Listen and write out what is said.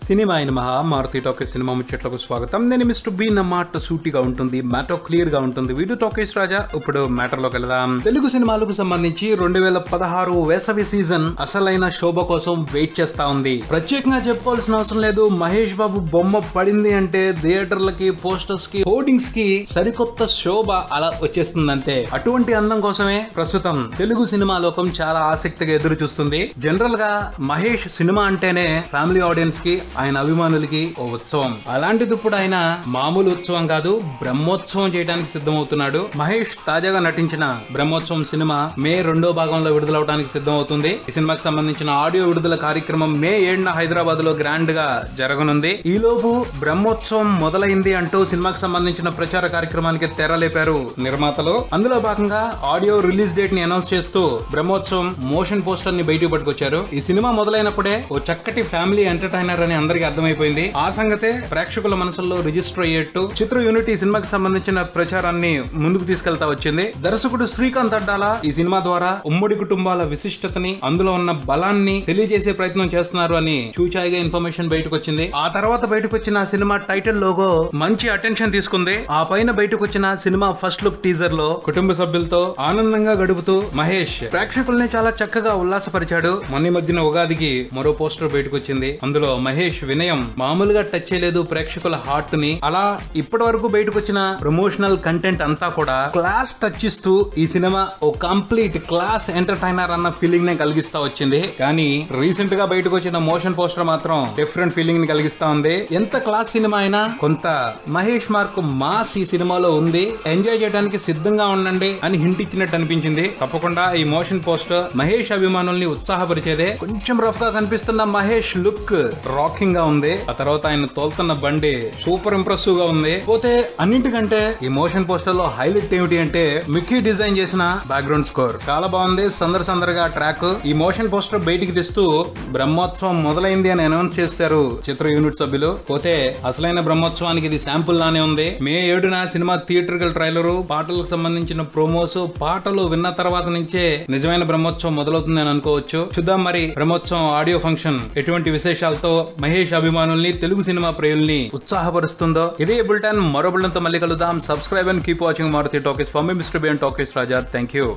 Cinema అయిన Maruti talkies cinema ముచ్చట్లకు స్వాగతం. నేను మిస్టర్ బి. నా మాట సూటిగా ఉంటుంది, మ్యాటర్ క్లియర్ గా ఉంటుంది. వీడియో టాకీస్ రాజా. ఇప్పుడు మ్యాటర్ లోకి వెళ్దాం. తెలుగు సినిమాలకు సంబంధించి 2016 వేసవి సీజన్ అసలైన శోభ కోసం వెయిట్ చేస్తా ఉంది. ప్రత్యేకంగా చెప్పుకోవాల్సిన అవసరం లేదు. మహేష్ బాబు బొమ్మ పడింది అంటే థియేటర్లకి, పోస్టర్స్ కి, హోర్డింగ్స్ కి సరికొత్త శోభ అలా వచ్చేస్తుందంతే. అటువంటి అందం కోసమే ప్రస్తుతం తెలుగు సినిమా లోకం చాలా ఆసక్తిగా ఎదురు చూస్తుంది. జనరల్ గా మహేష్ సినిమా అంటేనే ఫ్యామిలీ ఆడియన్స్ కి, ఆయన అభిమానులకి ఓ ఉత్సవం. అలాంటిది ఇప్పుడు ఆయన మామూలు ఉత్సవం కాదు, బ్రహ్మోత్సవం చేయడానికి సిద్ధమవుతున్నాడు. మహేష్ తాజాగా నటించిన బ్రహ్మోత్సవం సినిమా మే 2వ భాగంలో విడుదలవడానికి సిద్ధమవుతుంది. ఈ సినిమాకి సంబంధించిన ఆడియో విడుదల కార్యక్రమం మే 7న హైదరాబాద్ లో గ్రాండ్ గా జరగనుంది. ఈలోపు బ్రహ్మోత్సవం మొదలైంది అంటూ సినిమాకి సంబంధించిన ప్రచార కార్యక్రమానికి తెరలేపారు నిర్మాతలు. అందులో భాగంగా ఆడియో రిలీజ్ డేట్ ని అనౌన్స్ చేస్తూ బ్రహ్మోత్సవం మోషన్ పోస్టర్ ని బయటకు పట్టుకొచ్చారు. ఈ సినిమా మొదలైనప్పుడే ఓ చక్కటి ఫ్యామిలీ ఎంటర్టైనర్ అని అందరికి అర్థమైపోయింది. ఆ సంగతే ప్రేక్షకుల మనసుల్లో రిజిస్టర్ అయ్యేట్టు చిత్ర యూనిట్ ఈ సినిమాకి సంబంధించిన ప్రచారాన్ని ముందుకు తీసుకెళ్తా వచ్చింది. దర్శకుడు శ్రీకాంత్ అడ్డాల ఈ సినిమా ద్వారా ఉమ్మడి కుటుంబాల విశిష్టతని, అందులో ఉన్న బలాన్ని తెలియజేసే ప్రయత్నం చేస్తున్నారు అని చూచాయిగా ఇన్ఫర్మేషన్ బయటకు వచ్చింది. ఆ తర్వాత బయటకు వచ్చిన సినిమా టైటిల్ లోగో మంచి అటెన్షన్ తీసుకుంది. ఆ పైన బయటకు వచ్చిన సినిమా ఫస్ట్ లుక్ టీజర్ లో కుటుంబ సభ్యులతో ఆనందంగా గడుపుతూ మహేష్ ప్రేక్షకుల్ని చాలా చక్కగా ఉల్లాసపరిచాడు. మొన్న మధ్యన ఉగాదికి మరో పోస్టర్ బయటకు వచ్చింది. అందులో మహేష్ వినయం మామూలుగా టచ్ చేయలేదు ప్రేక్షకుల హార్ట్ ని. అలా ఇప్పటి వరకు బయటకు వచ్చిన ప్రమోషనల్ కంటెంట్ అంతా కూడా క్లాస్ టచ్ ఇస్తూ ఈ సినిమా ఓ కంప్లీట్ క్లాస్ ఎంటర్టైనర్ అన్న ఫీలింగ్ నే కలిగిస్తా వచ్చింది. కానీ రీసెంట్ గా బయటకు వచ్చిన మోషన్ పోస్టర్ మాత్రం డిఫరెంట్ ఫీలింగ్ ని కలిగిస్తా ఉంది. ఎంత క్లాస్ సినిమా అయినా కొంత మహేష్ మార్క్ మాస్ ఈ సినిమాలో ఉంది. ఎంజాయ్ చేయడానికి సిద్ధంగా ఉండండి అని హింట్ ఇచ్చినట్టు అనిపించింది. తప్పకుండా ఈ మోషన్ పోస్టర్ మహేష్ అభిమానుల్ని ఉత్సాహపరిచేదే. కొంచెం రఫ్ గా కనిపిస్తున్న మహేష్ లుక్ రాకింగ్ గా ఉంది. ఆ తర్వాత ఆయన తోలుతున్న బండి సూపర్ ఇంప్రెసివ్ గా ఉంది. పోతే అన్నింటికంటే ఈ మోషన్ పోస్టర్ లో హైలైట్ ఏమిటి అంటే మిక్కీ డిజైన్ చేసిన బ్యాక్గ్రౌండ్ స్కోర్ చాలా బాగుంది. సందర్గా ట్రాక్. ఈ మోషన్ పోస్టర్ బయటికి తెస్తూ బ్రహ్మోత్సవం మొదలైంది అని అనౌన్స్ చేశారు చిత్ర యూనిట్ సభ్యులు. పోతే అసలైన బ్రహ్మోత్సవానికి ఇది శాంపుల్ లానే ఉంది. మే 7న సినిమా థియేట్రికల్ ట్రైలర్, పాటలకు సంబంధించిన ప్రోమోస్, పాటలు విన్న తర్వాత నుంచే నిజమైన బ్రహ్మోత్సవం మొదలవుతుంది అని అనుకోవచ్చు. చూద్దాం మరి బ్రహ్మోత్సవం ఆడియో ఫంక్షన్ ఎటువంటి విశేషాలతో మహేష్ అభిమానుల్ని, తెలుగు సినిమా ప్రియుల్ని ఉత్సాహపరుస్తుందో. ఇదే బులెటిన్. మరో బులెటిన్ తో మళ్ళీ కలుద్దాం. Subscribe and keep watching Maruti talkies. For me mister B and talkies Raja. Thank you.